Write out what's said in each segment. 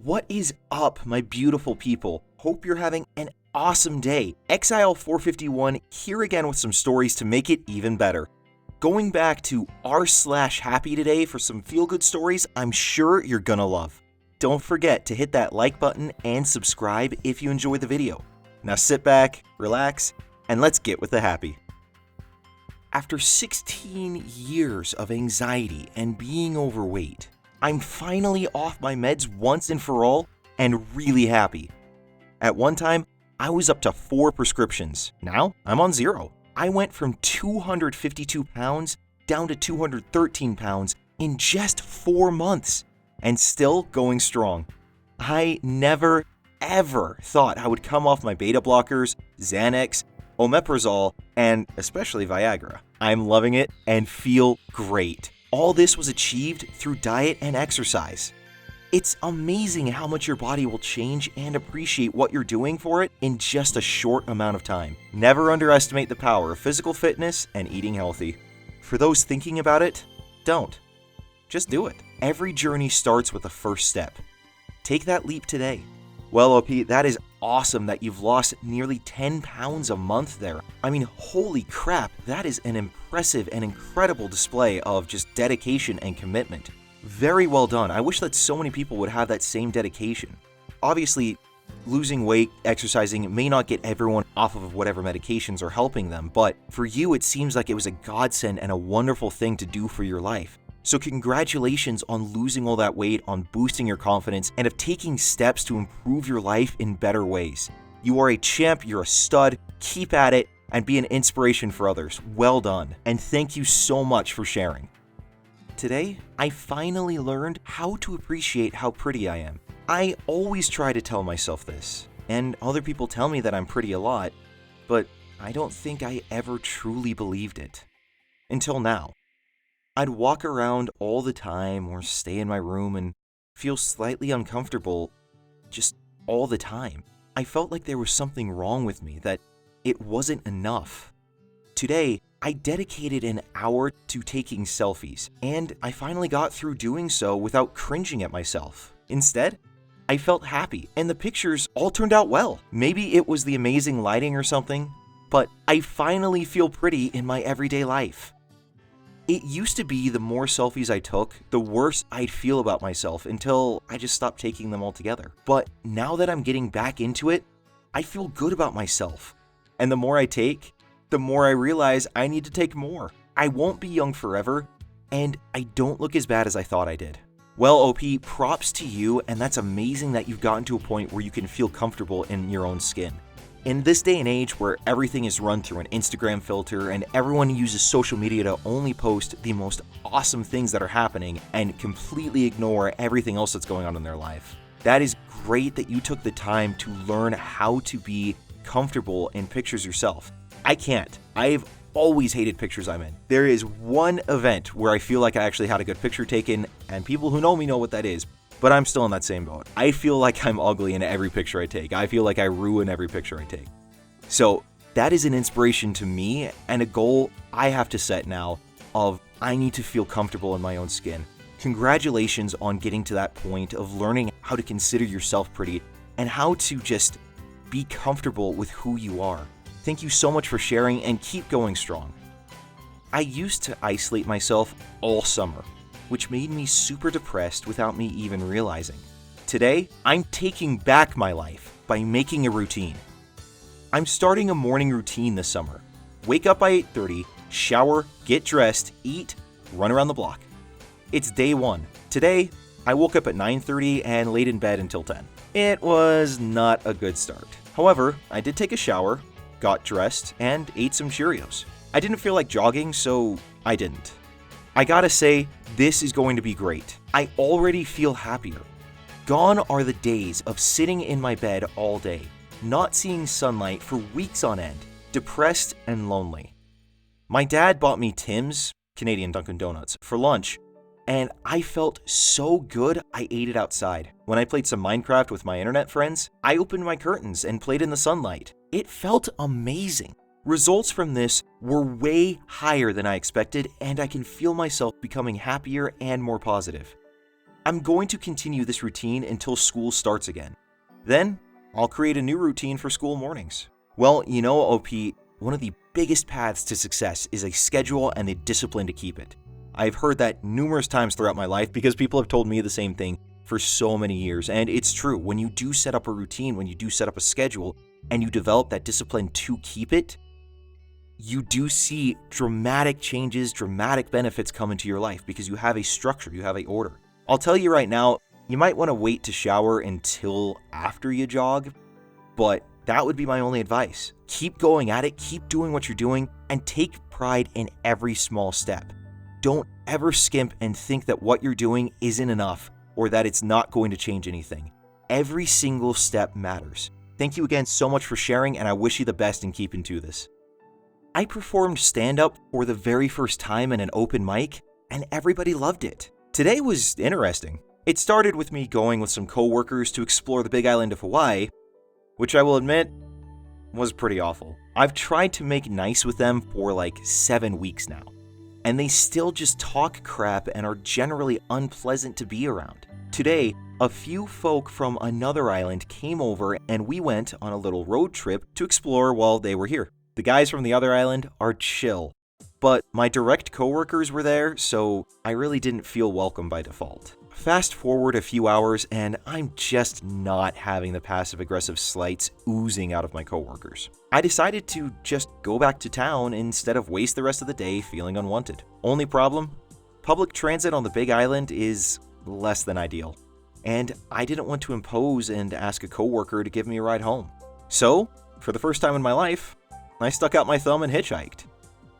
What is up, my beautiful people? Hope you're having an awesome day. Exile451 here again with some stories to make it even better. Going back to r/happy today for some feel-good stories I'm sure you're gonna love. Don't forget to hit that like button and subscribe if you enjoyed the video. Now sit back, relax, and let's get with the happy. After 16 years of anxiety and being overweight, I'm finally off my meds once and for all and really happy. At one time, I was up to 4 prescriptions. Now, I'm on 0. I went from 252 pounds down to 213 pounds in just 4 months and still going strong. I never, ever thought I would come off my beta blockers, Xanax, omeprazole, and especially Viagra. I'm loving it and feel great. All this was achieved through diet and exercise. It's amazing how much your body will change and appreciate what you're doing for it in just a short amount of time. Never underestimate the power of physical fitness and eating healthy. For those thinking about it, don't. Just do it. Every journey starts with the first step. Take that leap today. Well, OP, that is awesome that you've lost nearly 10 pounds a month there. I mean, holy crap, that is an impressive and incredible display of just dedication and commitment. Very well done. I wish that so many people would have that same dedication. Obviously, losing weight, exercising may not get everyone off of whatever medications are helping them, but for you, it seems like it was a godsend and a wonderful thing to do for your life. So congratulations on losing all that weight, on boosting your confidence, and of taking steps to improve your life in better ways. You are a champ, you're a stud, keep at it, and be an inspiration for others. Well done, and thank you so much for sharing. Today, I finally learned how to appreciate how pretty I am. I always try to tell myself this, and other people tell me that I'm pretty a lot, but I don't think I ever truly believed it. Until now. I'd walk around all the time or stay in my room and feel slightly uncomfortable just all the time. I felt like there was something wrong with me, that it wasn't enough. Today, I dedicated an hour to taking selfies, and I finally got through doing so without cringing at myself. Instead, I felt happy, and the pictures all turned out well. Maybe it was the amazing lighting or something, but I finally feel pretty in my everyday life. It used to be the more selfies I took, the worse I'd feel about myself until I just stopped taking them altogether. But now that I'm getting back into it, I feel good about myself. And the more I take, the more I realize I need to take more. I won't be young forever, and I don't look as bad as I thought I did. Well, OP, props to you, and that's amazing that you've gotten to a point where you can feel comfortable in your own skin. In this day and age where everything is run through an Instagram filter and everyone uses social media to only post the most awesome things that are happening and completely ignore everything else that's going on in their life, that is great that you took the time to learn how to be comfortable in pictures yourself. I can't. I've always hated pictures I'm in. There is one event where I feel like I actually had a good picture taken, and people who know me know what that is. But I'm still in that same boat. I feel like I'm ugly in every picture I take. I feel like I ruin every picture I take. So that is an inspiration to me and a goal I have to set now of I need to feel comfortable in my own skin. Congratulations on getting to that point of learning how to consider yourself pretty and how to just be comfortable with who you are. Thank you so much for sharing and keep going strong. I used to isolate myself all summer, which made me super depressed without me even realizing. Today, I'm taking back my life by making a routine. I'm starting a morning routine this summer. Wake up by 8:30, shower, get dressed, eat, run around the block. It's day 1. Today, I woke up at 9:30 and laid in bed until 10. It was not a good start. However, I did take a shower, got dressed, and ate some Cheerios. I didn't feel like jogging, so I didn't. I gotta say, this is going to be great. I already feel happier. Gone are the days of sitting in my bed all day, not seeing sunlight for weeks on end, depressed and lonely. My dad bought me Tim's, Canadian Dunkin' Donuts, for lunch, and I felt so good I ate it outside. When I played some Minecraft with my internet friends, I opened my curtains and played in the sunlight. It felt amazing. Results from this were way higher than I expected, and I can feel myself becoming happier and more positive. I'm going to continue this routine until school starts again. Then, I'll create a new routine for school mornings. Well, you know, OP, one of the biggest paths to success is a schedule and the discipline to keep it. I've heard that numerous times throughout my life because people have told me the same thing for so many years. And it's true, when you do set up a routine, when you do set up a schedule, and you develop that discipline to keep it, you do see dramatic changes, dramatic benefits come into your life because you have a structure, you have an order. I'll tell you right now, you might want to wait to shower until after you jog, but that would be my only advice. Keep going at it, keep doing what you're doing, and take pride in every small step. Don't ever skimp and think that what you're doing isn't enough or that it's not going to change anything. Every single step matters. Thank you again so much for sharing, and I wish you the best in keeping to this. I performed stand-up for the very first time in an open mic, and everybody loved it. Today was interesting. It started with me going with some coworkers to explore the Big Island of Hawaii, which I will admit was pretty awful. I've tried to make nice with them for like 7 weeks now, and they still just talk crap and are generally unpleasant to be around. Today, a few folk from another island came over and we went on a little road trip to explore while they were here. The guys from the other island are chill, but my direct coworkers were there, so I really didn't feel welcome by default. Fast forward a few hours and I'm just not having the passive-aggressive slights oozing out of my coworkers. I decided to just go back to town instead of waste the rest of the day feeling unwanted. Only problem? Public transit on the Big Island is less than ideal, and I didn't want to impose and ask a coworker to give me a ride home. So, for the first time in my life, I stuck out my thumb and hitchhiked.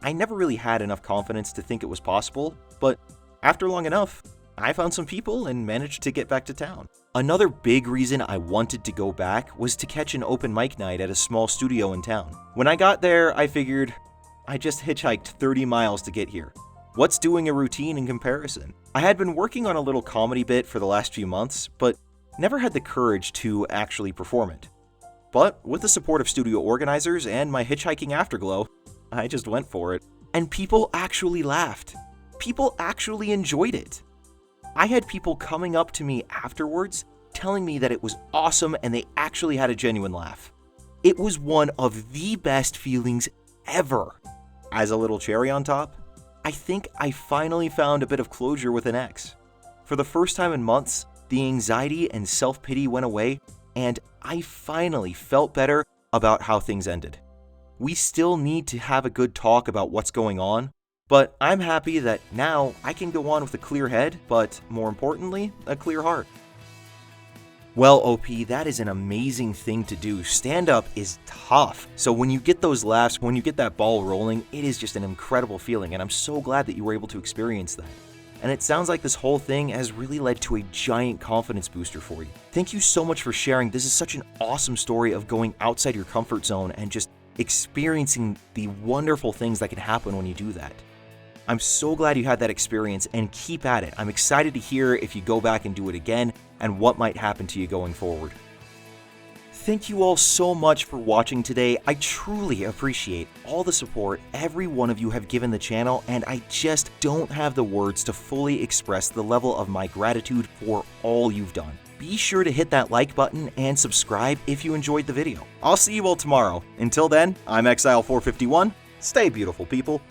I never really had enough confidence to think it was possible, but after long enough, I found some people and managed to get back to town. Another big reason I wanted to go back was to catch an open mic night at a small studio in town. When I got there, I figured I just hitchhiked 30 miles to get here. What's doing a routine in comparison? I had been working on a little comedy bit for the last few months, but never had the courage to actually perform it. But with the support of studio organizers and my hitchhiking afterglow, I just went for it. And people actually laughed. People actually enjoyed it. I had people coming up to me afterwards telling me that it was awesome and they actually had a genuine laugh. It was one of the best feelings ever. As a little cherry on top, I think I finally found a bit of closure with an ex. For the first time in months, the anxiety and self-pity went away, and I finally felt better about how things ended. We still need to have a good talk about what's going on, but I'm happy that now I can go on with a clear head, but more importantly, a clear heart. Well, OP, that is an amazing thing to do. Stand-up is tough. So when you get those laughs, when you get that ball rolling, it is just an incredible feeling, and I'm so glad that you were able to experience that. And it sounds like this whole thing has really led to a giant confidence booster for you. Thank you so much for sharing. This is such an awesome story of going outside your comfort zone and just experiencing the wonderful things that can happen when you do that. I'm so glad you had that experience, and keep at it. I'm excited to hear if you go back and do it again and what might happen to you going forward. Thank you all so much for watching today. I truly appreciate all the support every one of you have given the channel, and I just don't have the words to fully express the level of my gratitude for all you've done. Be sure to hit that like button and subscribe if you enjoyed the video. I'll see you all tomorrow. Until then, I'm Exile451. Stay beautiful, people.